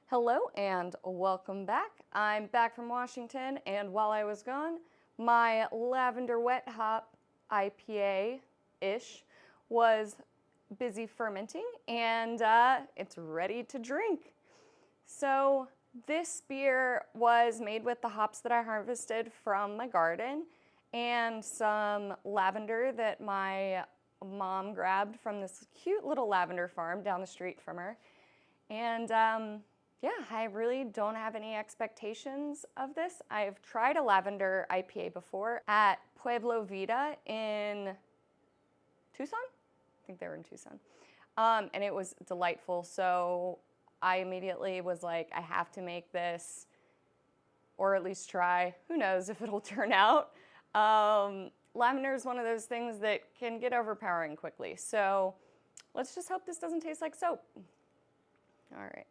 Hello and welcome back. I'm back from Washington, and while I was gone, my Lavender Wet Hop IPA-ish was busy fermenting, and it's ready to drink. So this beer was made with the hops that I harvested from my garden and some lavender that my mom grabbed from this cute little lavender farm down the street from her. And yeah, I really don't have any expectations of this. I've tried a lavender IPA before at Pueblo Vida in Tucson. I think they were in Tucson. And it was delightful. So I immediately was like, I have to make this, or at least try. Who knows if it'll turn out. Lavender is one of those things that can get overpowering quickly. So let's just hope this doesn't taste like soap. All right.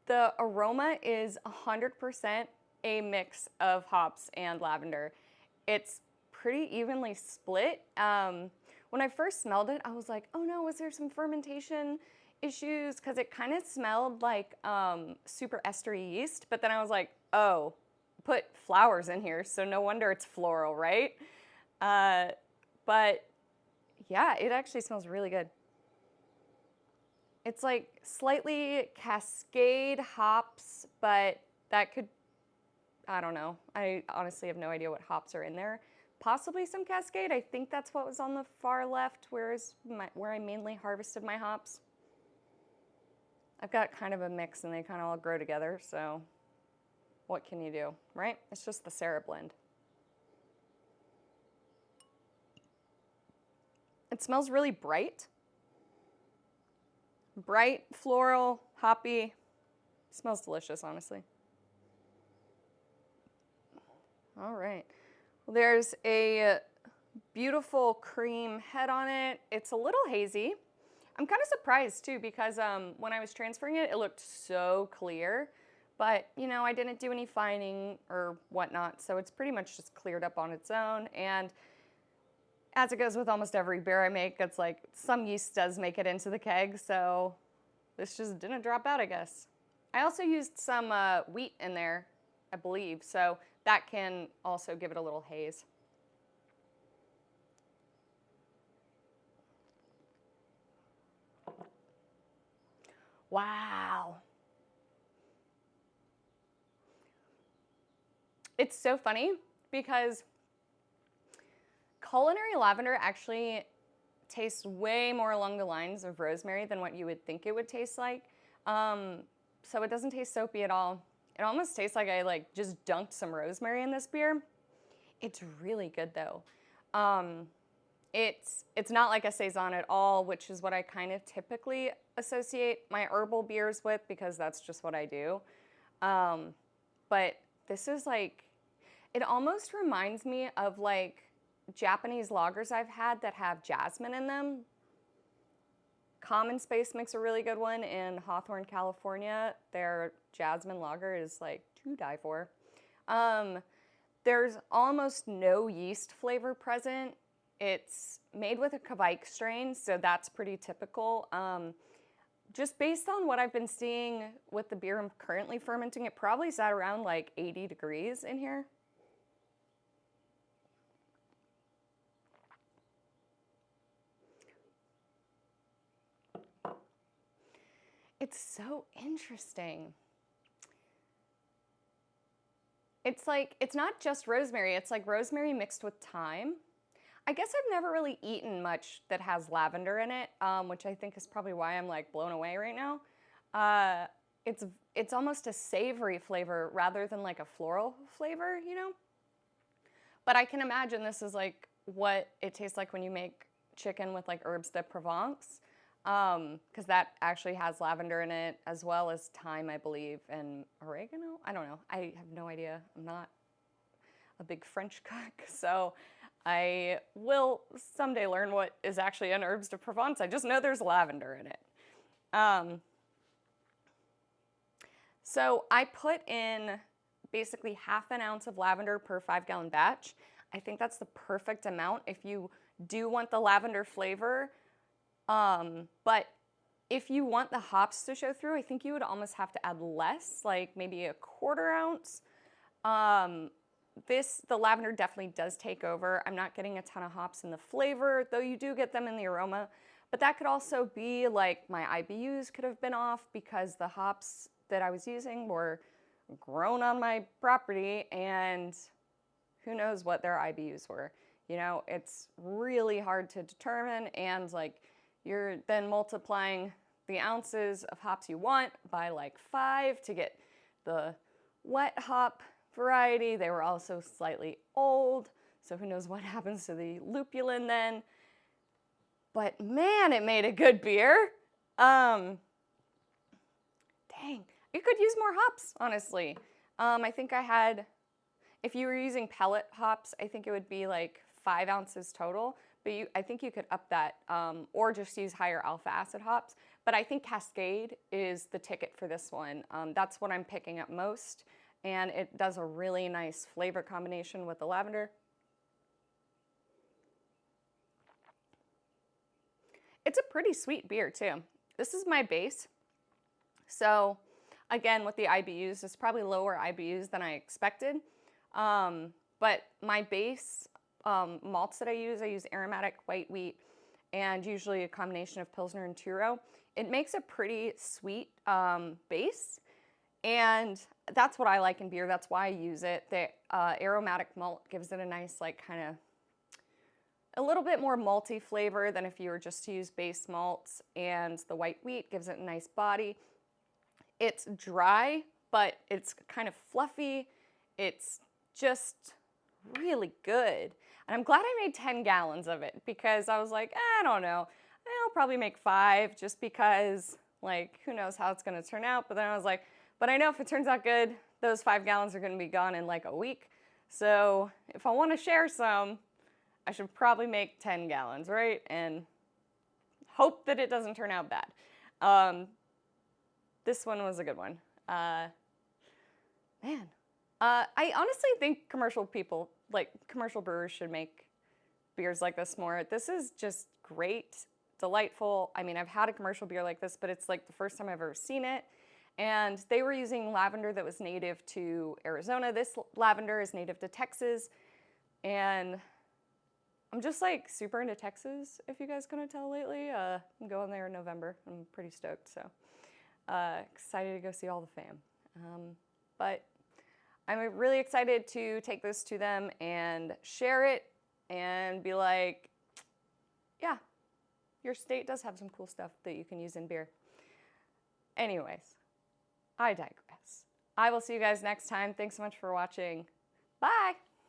The aroma is 100% a mix of hops and lavender. It's pretty evenly split. When I first smelled it, I was like, oh no, was there some fermentation issues? Because it kind of smelled like super estery yeast, but then I was like, oh, put flowers in here, so no wonder it's floral, right? But yeah, it actually smells really good. It's like slightly Cascade hops, but that could, I don't know. I honestly have no idea what hops are in there. Possibly some Cascade. I think that's what was on the far left, where I mainly harvested my hops. I've got kind of a mix and they kind of all grow together, so what can you do, right? It's just the Sarah blend. It smells really bright. Bright, floral, hoppy. Smells delicious, honestly. All right. Well, there's a beautiful cream head on it. It's a little hazy. I'm kind of surprised too because when I was transferring it, it looked so clear. But, you know, I didn't do any fining or whatnot, so it's pretty much just cleared up on its own. And as it goes with almost every beer I make, it's like some yeast does make it into the keg, so this just didn't drop out, I guess. I also used some wheat in there, I believe, so that can also give it a little haze. Wow. It's so funny because culinary lavender actually tastes way more along the lines of rosemary than what you would think it would taste like. So it doesn't taste soapy at all. It almost tastes like I just dunked some rosemary in this beer. It's really good though. It's not like a saison at all, which is what I kind of typically associate my herbal beers with because that's just what I do. But this is like, it almost reminds me of like Japanese lagers I've had that have jasmine in them. Common Space makes a really good one in Hawthorne, California. Their jasmine lager is like to die for. There's almost no yeast flavor present. It's made with a Kvike strain, so that's pretty typical. Just based on what I've been seeing with the beer I'm currently fermenting, it probably sat around like 80 degrees in here. It's so interesting. It's like, it's not just rosemary, it's like rosemary mixed with thyme. I guess I've never really eaten much that has lavender in it, which I think is probably why I'm like blown away right now. It's almost a savory flavor rather than like a floral flavor, you know? But I can imagine this is like what it tastes like when you make chicken with like herbes de Provence, because that actually has lavender in it as well as thyme, I believe, and oregano. I don't know. I have no idea. I'm not a big French cook, so I will someday learn what is actually in herbes de Provence. I just know there's lavender in it. So I put in basically half an ounce of lavender per 5-gallon batch. I think that's the perfect amount if you do want the lavender flavor. But if you want the hops to show through, I think you would almost have to add less, like maybe a 1/4 ounce. The lavender definitely does take over. I'm not getting a ton of hops in the flavor, though you do get them in the aroma. But that could also be like my IBUs could have been off because the hops that I was using were grown on my property, and who knows what their IBUs were. You know, it's really hard to determine, and like you're then multiplying the ounces of hops you want by like 5 to get the wet hop variety. They were also slightly old, so who knows what happens to the lupulin then. But man, it made a good beer. Dang, you could use more hops, honestly. I think I had, if you were using pellet hops, I think it would be like 5 ounces total, but I think you could up that, or just use higher alpha acid hops. But I think Cascade is the ticket for this one. That's what I'm picking up most, and it does a really nice flavor combination with the lavender. It's a pretty sweet beer too. This is my base. So again, with the IBUs, it's probably lower IBUs than I expected. But my base malts that I use aromatic white wheat and usually a combination of Pilsner and Turo. It makes a pretty sweet base, and that's what I like in beer. That's why I use it. The aromatic malt gives it a nice, like, kind of a little bit more malty flavor than if you were just to use base malts, and the white wheat gives it a nice body. It's dry, but it's kind of fluffy. It's just really good. And I'm glad I made 10 gallons of it, because I was like, I don't know. I'll probably make 5 just because, like, who knows how it's going to turn out. But then I was like, but I know if it turns out good, those 5 gallons are going to be gone in like a week. So if I want to share some, I should probably make 10 gallons, right? And hope that it doesn't turn out bad. This one was a good one. Man. I honestly think commercial brewers should make beers like this more. This is just great, delightful. I mean, I've had a commercial beer like this, but it's like the first time I've ever seen it. And they were using lavender that was native to Arizona. This lavender is native to Texas. And I'm just like super into Texas, if you guys couldn't tell lately. I'm going there in November. I'm pretty stoked, so excited to go see all the fam. But I'm really excited to take this to them and share it and be like, yeah, your state does have some cool stuff that you can use in beer. Anyways, I digress. I will see you guys next time. Thanks so much for watching. Bye.